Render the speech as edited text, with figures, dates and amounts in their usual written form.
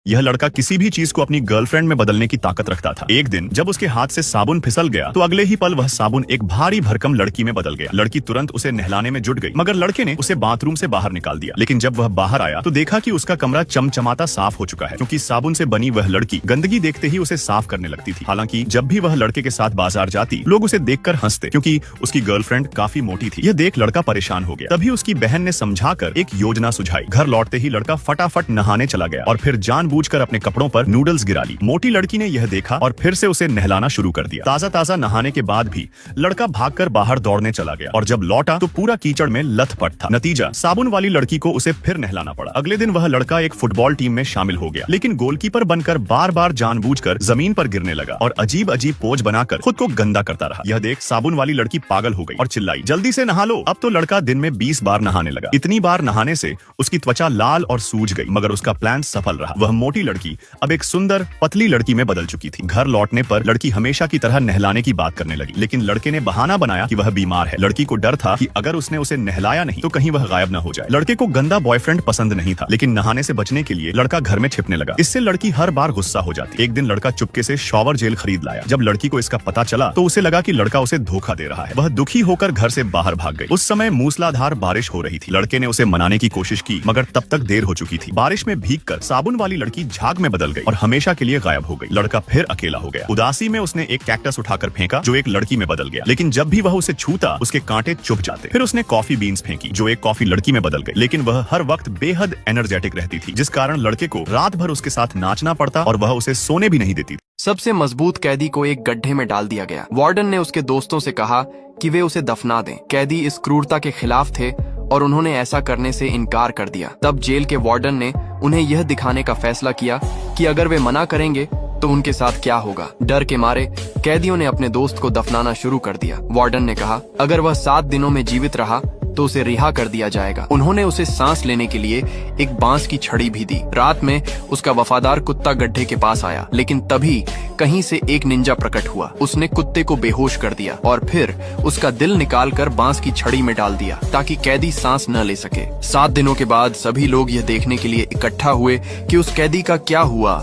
यह लड़का किसी भी चीज को अपनी गर्लफ्रेंड में बदलने की ताकत रखता था। एक दिन जब उसके हाथ से साबुन फिसल गया तो अगले ही पल वह साबुन एक भारी भरकम लड़की में बदल गया। लड़की तुरंत उसे नहलाने में जुट गई, मगर लड़के ने उसे बाथरूम से बाहर निकाल दिया। लेकिन जब वह बाहर आया तो देखा कि उसका कमरा चमचमाता साफ हो चुका है, क्योंकि साबुन से बनी वह लड़की गंदगी देखते ही उसे साफ करने लगती थी। हालांकि जब भी वह लड़के के साथ बाजार जाती, लोग उसे देखकर हंसते, क्योंकि उसकी गर्लफ्रेंड काफी मोटी थी। यह देख लड़का परेशान हो गया। तभी उसकी बहन ने समझाकर एक योजना सुझाई। घर लौटते ही लड़का फटाफट नहाने चला गया और फिर जानबूझकर अपने कपड़ों पर नूडल्स गिरा ली। मोटी लड़की ने यह देखा और फिर से उसे नहलाना शुरू कर दिया। ताजा ताजा नहाने के बाद भी लड़का भागकर बाहर दौड़ने चला गया और जब लौटा तो पूरा कीचड़ में लथपथ था। नतीजा, साबुन वाली लड़की को उसे फिर नहलाना पड़ा। अगले दिन वह लड़का एक फुटबॉल टीम में शामिल हो गया, लेकिन गोलकीपर बनकर बार बार जानबूझकर जमीन पर गिरने लगा और अजीब अजीब पोज बनाकर खुद को गंदा करता रहा। यह देख साबुन वाली लड़की पागल हो गई और चिल्लाई, जल्दी से नहा लो। अब तो लड़का दिन में 20 बार नहाने लगा। इतनी बार नहाने से उसकी त्वचा लाल और सूज गई, मगर उसका प्लान सफल रहा। वह मोटी लड़की अब एक सुंदर पतली लड़की में बदल चुकी थी। घर लौटने पर लड़की हमेशा की तरह नहलाने की बात करने लगी, लेकिन लड़के ने बहाना बनाया कि वह बीमार है। लड़की को डर था कि अगर उसने उसे नहलाया नहीं तो कहीं वह गायब न हो जाए। लड़के को गंदा बॉयफ्रेंड पसंद नहीं था, लेकिन नहाने से बचने के लिए लड़का घर में छिपने लगा। इससे लड़की हर बार गुस्सा हो जाती। एक दिन लड़का चुपके से शॉवर जेल खरीद लाया। जब लड़की को इसका पता चला तो उसे लगा कि लड़का उसे धोखा दे रहा है। वह दुखी होकर घर से बाहर भाग गई। उस समय मूसलाधार बारिश हो रही थी। लड़के ने उसे मनाने की कोशिश की, मगर तब तक देर हो चुकी थी। बारिश में भीगकर साबुन वाली लड़की झाग में बदल गई और हमेशा के लिए गायब हो गई। लड़का फिर अकेला हो गया। उदासी में उसने एक कैक्टस उठाकर फेंका जो एक लड़की में बदल गया, लेकिन जब भी वह उसे छूता उसके कांटे चुभ जाते। फिर उसने कॉफी बीन्स फेंकी जो एक कॉफी लड़की में बदल गई, लेकिन वह हर वक्त बेहद एनर्जेटिक रहती थी, जिस कारण लड़के को रात भर उसके साथ नाचना पड़ता और वह उसे सोने भी नहीं देती। सबसे मजबूत कैदी को एक गड्ढे में डाल दिया गया। वार्डन ने उसके दोस्तों से कहा कि वे उसे दफना दें। कैदी इस क्रूरता के खिलाफ थे और उन्होंने ऐसा करने से इनकार कर दिया। तब जेल के वार्डन ने उन्हें यह दिखाने का फैसला किया कि अगर वे मना करेंगे तो उनके साथ क्या होगा। डर के मारे कैदियों ने अपने दोस्त को दफनाना शुरू कर दिया। वार्डन ने कहा अगर वह 7 दिनों में जीवित रहा तो उसे रिहा कर दिया जाएगा। उन्होंने उसे सांस लेने के लिए एक बांस की छड़ी भी दी। रात में उसका वफादार कुत्ता गड्ढे के पास आया, लेकिन तभी कहीं से एक निंजा प्रकट हुआ। उसने कुत्ते को बेहोश कर दिया और फिर उसका दिल निकालकर बांस की छड़ी में डाल दिया ताकि कैदी सांस न ले सके। 7 दिनों के बाद सभी लोग यह देखने के लिए इकट्ठा हुए कि उस कैदी का क्या हुआ।